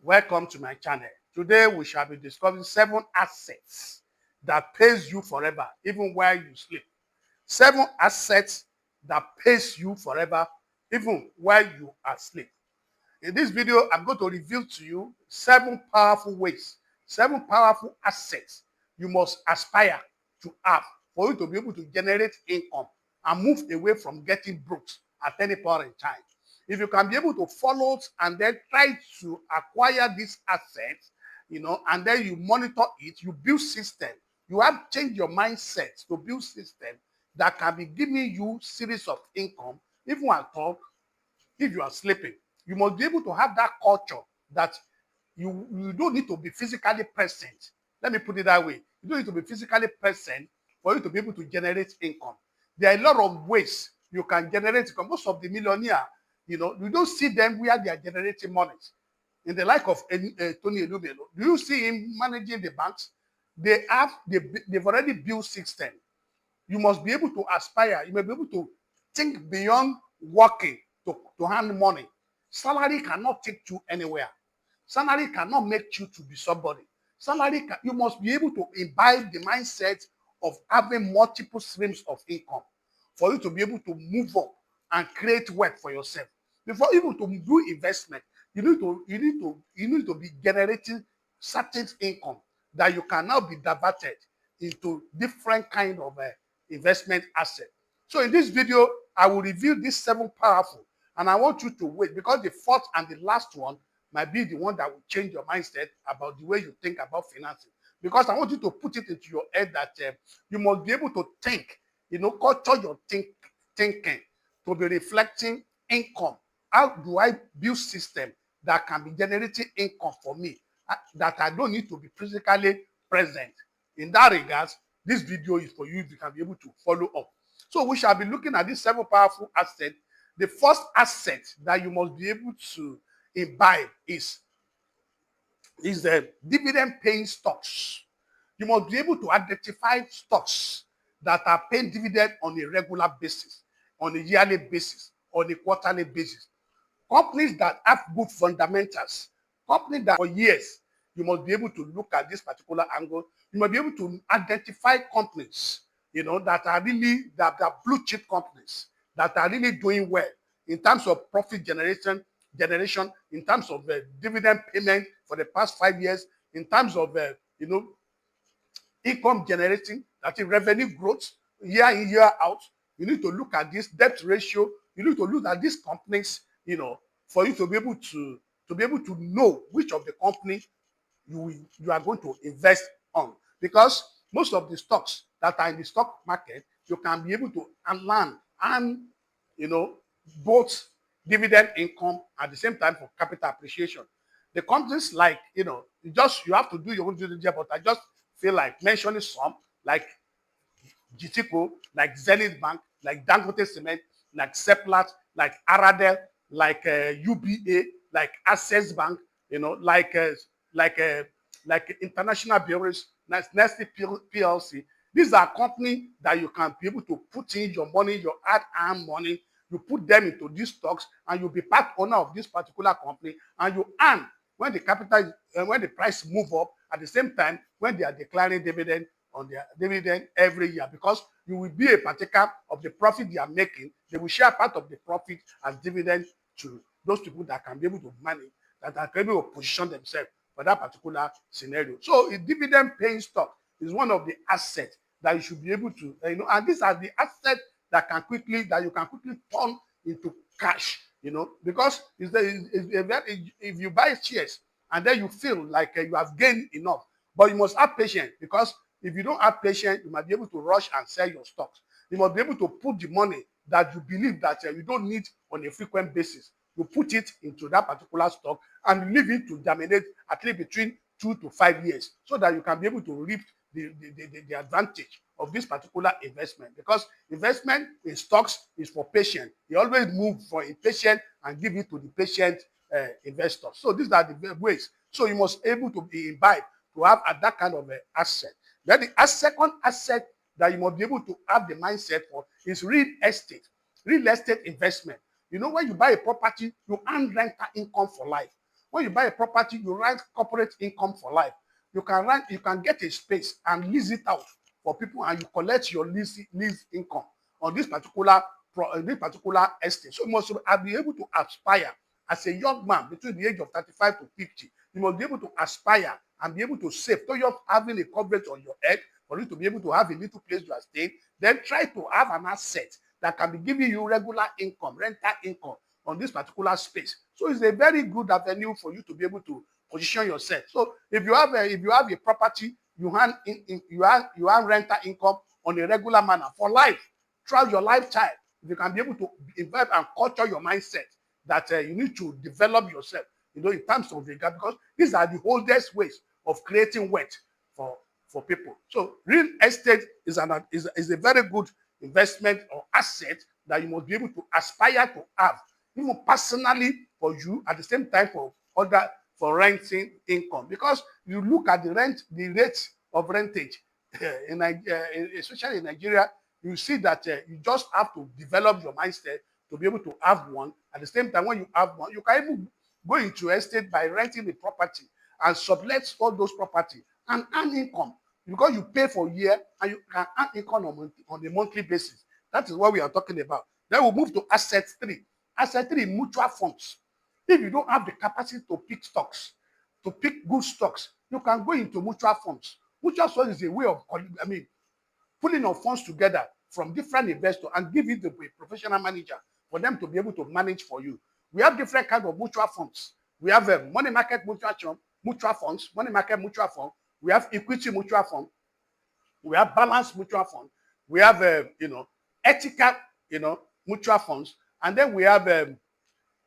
Welcome to my channel. Today we shall be discussing 7 assets that pays you forever even while you sleep. 7 assets that pays you forever even while you are asleep. In this video, I'm going to reveal to you 7 powerful ways, 7 powerful assets you must aspire to have for you to be able to generate income and move away from getting broke at any point in time. If you can be able to follow it and then try to acquire these assets, and then you monitor it, you build system, you have changed your mindset to build system that can be giving you series of income, even at all, if you are sleeping. You must be able to have that culture that you don't need to be physically present. Let me put it that way. You don't need to be physically present for you to be able to generate income. There are a lot of ways you can generate income. Most of the millionaires, you don't see them where they are generating money. In the like of Tony Elumelu, do you see him managing the banks? They've already built system. You must be able to aspire. You must be able to think beyond working to hand money. Salary cannot take you anywhere. Salary cannot make you to be somebody. You must be able to imbibe the mindset of having multiple streams of income for you to be able to move up and create wealth for yourself. Before even to do investment, you need to be generating certain income that you can now be diverted into different kind of investment asset. So in this video, I will reveal these 7 powerful, and I want you to wait because the fourth and the last one might be the one that will change your mindset about the way you think about financing. Because I want you to put it into your head that you must be able to think, culture your thinking to be reflecting income. How do I build system that can be generating income for me that I don't need to be physically present? In that regard, this video is for you if you can be able to follow up. So we shall be looking at these 7 powerful assets. The first asset that you must be able to imbibe is the dividend paying stocks. You must be able to identify stocks that are paying dividend on a regular basis, on a yearly basis, on a quarterly basis. Companies that have good fundamentals, companies that for years, you must be able to look at this particular angle. You must be able to identify companies, that are blue chip companies that are really doing well in terms of profit generation, in terms of dividend payment for the past 5 years, in terms of income generating, that is revenue growth year in, year out. You need to look at this debt ratio. You need to look at these companies, for you to be able to know which of the company you are going to invest on. Because most of the stocks that are in the stock market, you can be able to learn and both dividend income at the same time for capital appreciation. The companies like, you have to do your own due diligence, but I just feel like mentioning some like GTCO, like Zenith Bank, like Dangote Cement, like Seplat, like Aradel, like UBA, like Access Bank, like International Bureaus, Nestle PLC. These are companies that you can be able to put in your money, your hard-earned money. You put them into these stocks, and you'll be part owner of this particular company, and you earn when the capital, when the price move up. At the same time, when they are declaring dividend on their dividend every year, because you will be a partaker of the profit they are making. They will share part of the profit as dividend to those people that can be able to manage, that are able to position themselves for that particular scenario. So a dividend paying stock is one of the assets that you should be able to, and these are the assets that you can quickly turn into cash, because if you buy shares and then you feel like you have gained enough, but you must have patience, because if you don't have patience, you might be able to rush and sell your stocks. You must be able to put the money that you believe that you don't need on a frequent basis. You put it into that particular stock and leave it to germinate at least between 2 to 5 years, so that you can be able to reap the advantage of this particular investment. Because investment in stocks is for patient. You always move for a patient and give it to the patient investor. So these are the ways. So you must be able to be imbibed to have that kind of asset. Then the second asset that you must be able to have the mindset for is real estate. Real estate investment. When you buy a property, you earn rental income for life. When you buy a property, you write corporate income for life. You can get a space and lease it out for people, and you collect your lease income on this particular estate. So you must be able to aspire as a young man between the age of 35 to 50. You must be able to aspire and be able to save. So you're having a coverage on your head for you to be able to have a little place you are staying. Then try to have an asset that can be giving you regular income, rental income on this particular space. So it's a very good avenue for you to be able to position yourself. So if you have a property, you earn rental income on a regular manner for life, throughout your lifetime. If you can be able to invite and culture your mindset that you need to develop yourself, in terms of the gap, because these are the oldest ways of creating wealth for people. So real estate is a very good investment or asset that you must be able to aspire to have, even personally for you, at the same time for renting income. Because you look at the rate of rentage especially in Nigeria, you see that you just have to develop your mindset to be able to have one. At the same time, when you have one, you can even go into estate by renting the property and sublet all those property and earn income, because you pay for a year and you can earn income on a monthly basis. That is what we are talking about. Then we'll move to asset 3. Asset 3, mutual funds. If you don't have the capacity to pick good stocks, you can go into mutual funds. Mutual funds is a way of, pulling of funds together from different investors and give it to a professional manager for them to be able to manage for you. We have different kinds of mutual funds. We have a money market mutual funds, money market mutual fund. We have equity mutual fund. We have balanced mutual fund. We have, ethical, mutual funds. And then we have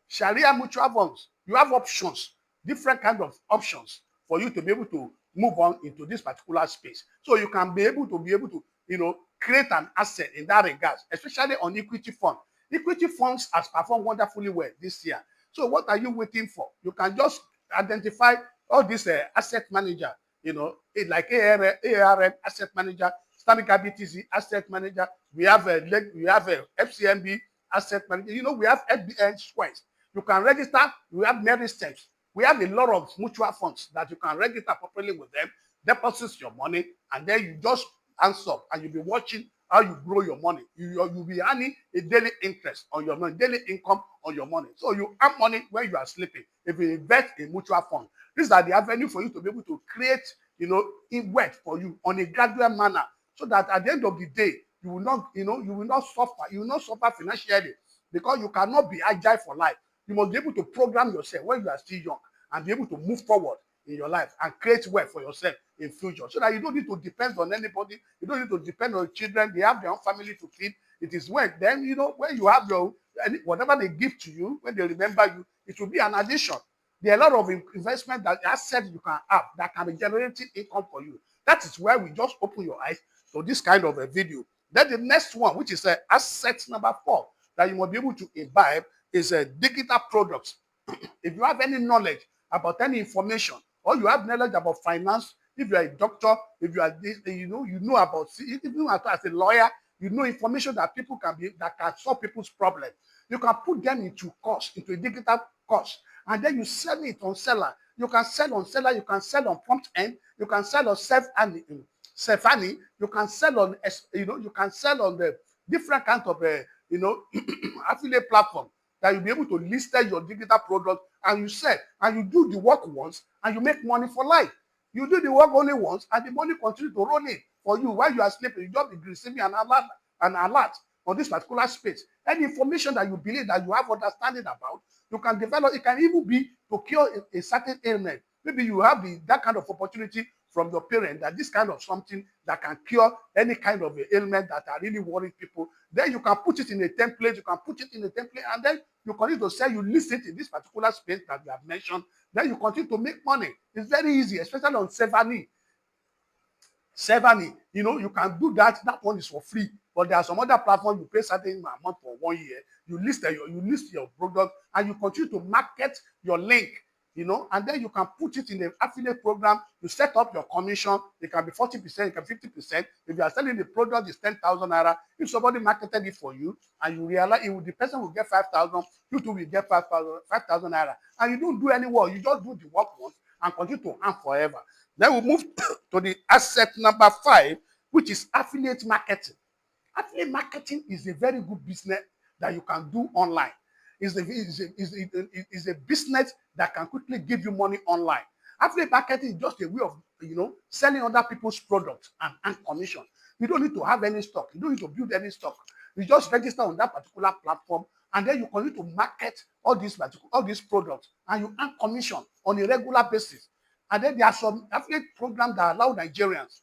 Sharia mutual funds. You have options, different kind of options for you to be able to move on into this particular space. So you can be able to create an asset in that regard, especially on equity fund. Equity funds has performed wonderfully well this year. So what are you waiting for? You can just identify all these asset manager, like ARM asset manager, Islamic BTC asset manager. We have a FCMB asset manager. We have FBN Squares. You can register. We have many steps. We have a lot of mutual funds that you can register properly with them, deposit your money, and then you just answer and you'll be watching how you grow your money. You'll be earning a daily interest on your money, daily income on your money. So you earn money when you are sleeping. If you invest in mutual fund, these are the avenue for you to be able to create, wealth for you on a gradual manner, so that at the end of the day, you will not suffer. You will not suffer financially, because you cannot be agile for life. You must be able to program yourself when you are still young and be able to move forward in your life and create wealth for yourself in future, so that you don't need to depend on anybody. You don't need to depend on children. They have their own family to feed. It is when when you have whatever they give to you, when they remember you, it will be an addition. There are a lot of investment assets you can have that can be generating income for you. That is why we just open your eyes to this kind of a video. Then the next one, which is asset number 4, that you must be able to imbibe, is digital products. If you have any knowledge about any information, or you have knowledge about finance, if you are a doctor, if you are this, you know about, if you know as a lawyer, you know information that can solve people's problems. You can put them into a digital course, and then you sell it on seller. You can sell on seller, you can sell on prompt end, you can sell on self-earning, you can sell on the different kinds of affiliate platform that you'll be able to list your digital product, and you sell, and you do the work once and you make money for life. You do the work only once and the money continues to roll in for you while you are sleeping. You just be receiving an alert on this particular space. Any information that you believe that you have understanding about, you can develop. It can even be to cure a certain ailment. Maybe you have that kind of opportunity from your parent, that this kind of something that can cure any kind of ailment that are really worrying people. Then you can put it in a template. And then you continue to sell. You list it in this particular space that you have mentioned. Then you continue to make money. It's very easy, especially on Sevani. You can do that. That one is for free. But there are some other platforms you pay certain amount for 1 year. You list your product, and you continue to market your link and then you can put it in the affiliate program. You set up your commission. It can be 40%, it can be 50%. If you are selling the product, it's 10,000 naira. If somebody marketed it for you and you realize the person will get 5,000, you too will get 5,000 naira. And you don't do any work. You just do the work once and continue to earn forever. Then we move to the asset number 5, which is affiliate marketing. Affiliate marketing is a very good business that you can do online. It's a business that can quickly give you money online. Affiliate marketing is just a way of selling other people's products and commission. You don't need to have any stock. You don't need to build any stock. You just register on that particular platform, and then you continue to market all these products, and you earn commission on a regular basis. And then there are some affiliate programs that allow Nigerians,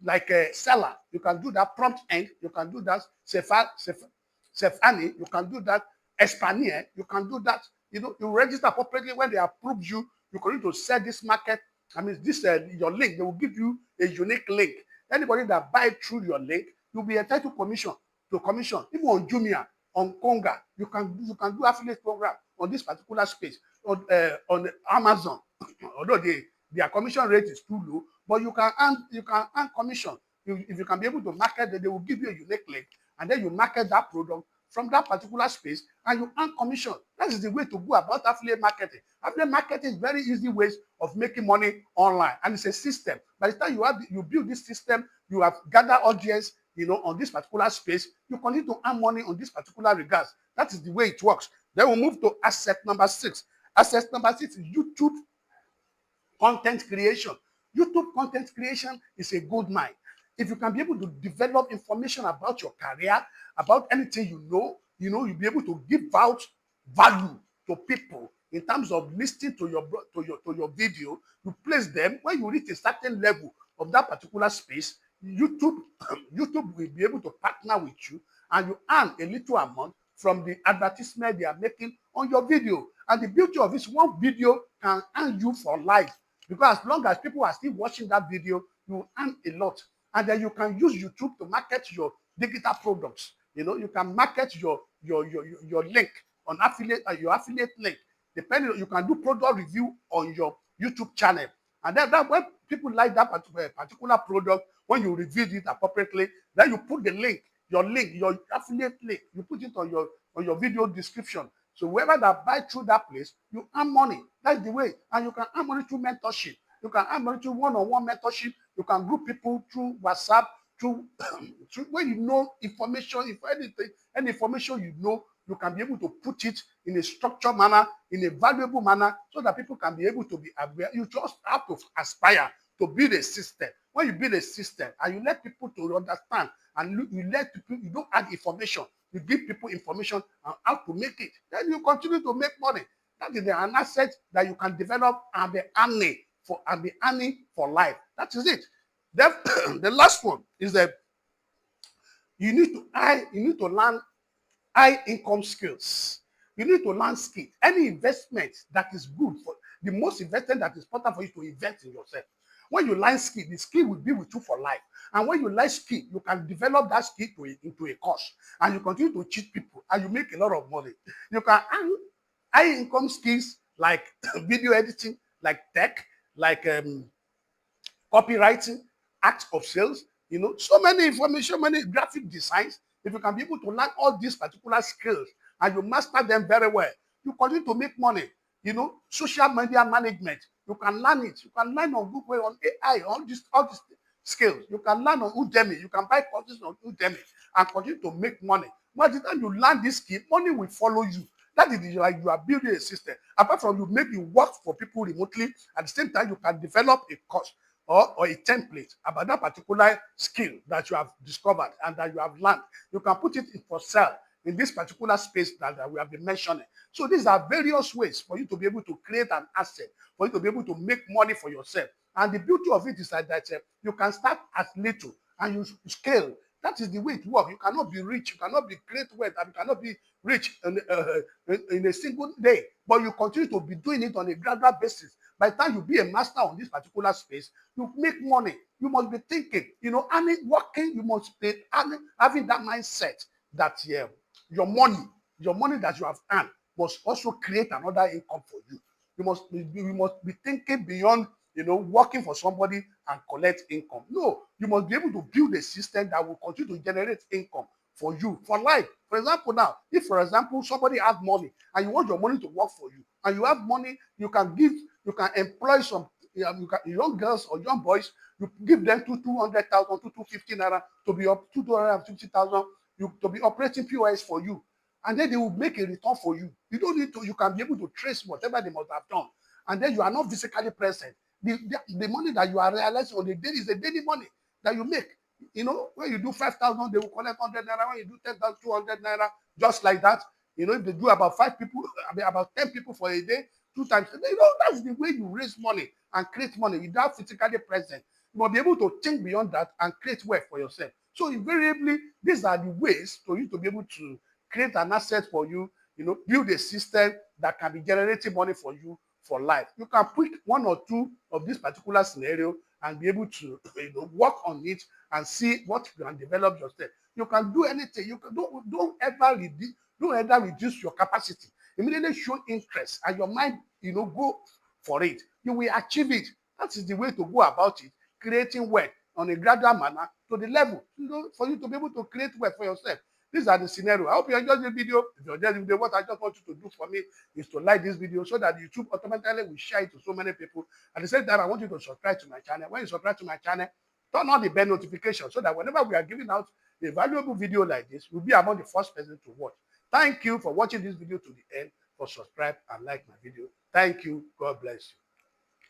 like a seller. You can do that. Prompt End, you can do that. Sefani, you can do that. Espanier, you can do that. You register appropriately. When they approve you, you continue to sell this market. I mean, this your link. They will give you a unique link. Anybody that buy through your link, you'll be entitled to commission. Even on Jumia, on Konga, you can do affiliate program on this particular space. On Amazon, although their commission rate is too low, but you can earn commission. If you can be able to market, they will give you a unique link, and then you market that product from that particular space, and you earn commission. That is the way to go about affiliate marketing. Affiliate marketing is very easy ways of making money online, and it's a system. By the time you build this system, you have gathered audience, on this particular space. You continue to earn money on this particular regards. That is the way it works. Then we move to asset number 6. Asset number 6 is YouTube content creation. YouTube content creation is a gold mine. If you can be able to develop information about your career, about anything you'll be able to give out value to people in terms of listening to your video. You place them when you reach a certain level of that particular space. YouTube will be able to partner with you, and you earn a little amount from the advertisement they are making on your video. And the beauty of this, one video can earn you for life, because as long as people are still watching that video, you earn a lot. And then you can use YouTube to market your digital products. You can market your link on your affiliate link. Depending, you can do product review on your YouTube channel. And then when people like that particular product, when you review it appropriately, then you put the link, your affiliate link, you put it on your video description. So whoever that buy through that place, you earn money. That's the way. And you can earn money through mentorship. You can earn money through one-on-one mentorship. You can group people through WhatsApp, through when you know information, if anything, any information you can be able to put it in a structured manner, in a valuable manner, so that people can be able to be aware. You just have to aspire to build a system. When you build a system and you let people to understand, and you let people, you don't add information, you give people information on how to make it, then you continue to make money. That is an asset that you can develop and be earning for life. That is it. Then the last one is that you need to learn high income skills. You need to learn skills. Any investment that is good for the most investment that is important for you to invest in yourself. When you learn skill, the skill will be with you for life. And when you learn skill, you can develop that skill into a course, and you continue to teach people, and you make a lot of money. You can earn high income skills like video editing, like tech, like copywriting, act of sales, so many information, many graphic designs. If you can be able to learn all these particular skills and you master them very well, you continue to make money. Social media management, you can learn it. You can learn on Google, on AI, all these skills. You can learn on Udemy. You can buy courses on Udemy and continue to make money. By the time you learn this skill, money will follow you. That is like you are building a system. Apart from you maybe work for people remotely, at the same time you can develop a course or a template about that particular skill that you have discovered and that you have learned. You can put it in for sale in this particular space that we have been mentioning. So these are various ways for you to be able to create an asset, for you to be able to make money for yourself. And the beauty of it is that you can start as little and you scale. That is the way it works. You cannot be rich, you cannot be great wealth, and you cannot be rich in a single day. But you continue to be doing it on a gradual basis. By the time you be a master on this particular space, you make money. You must be thinking, working, you must be having that mindset that your money that you have earned must also create another income for you. You must be thinking beyond, working for somebody and collect income. No, you must be able to build a system that will continue to generate income for you for life. For example, now, if for example somebody has money and you want your money to work for you, and you have money, you can employ some, young girls or young boys. You give them 200,000 to 250 naira to be up 250,000, to be operating POS for you, and then they will make a return for you. You don't need to. You can be able to trace whatever they must have done, and then you are not physically present. The money that you are realizing on the day is the daily money that you make. When you do 5,000, they will collect 100 naira. When you do 10,000, 200 naira, just like that. If they do about 5 people, about 10 people for a day, 2 times, that's the way you raise money and create money without physically present. You must be able to think beyond that and create wealth for yourself. So invariably, these are the ways for you to be able to create an asset for you, build a system that can be generating money for you for life. You can pick one or two of this particular scenario and be able to work on it and see what you can develop yourself. You can do anything. You can don't ever reduce your capacity. Immediately show interest and your mind, go for it. You will achieve it. That is the way to go about it, creating wealth on a gradual manner to the level, for you to be able to create wealth for yourself. These are the scenario. I hope you enjoyed the video. If you enjoyed the video, what I just want you to do for me is to like this video so that YouTube automatically will share it to so many people. At the same time, I want you to subscribe to my channel. When you subscribe to my channel, turn on the bell notification so that whenever we are giving out a valuable video like this, you'll be among the first person to watch. Thank you for watching this video to the end. For subscribe and like my video. Thank you. God bless you.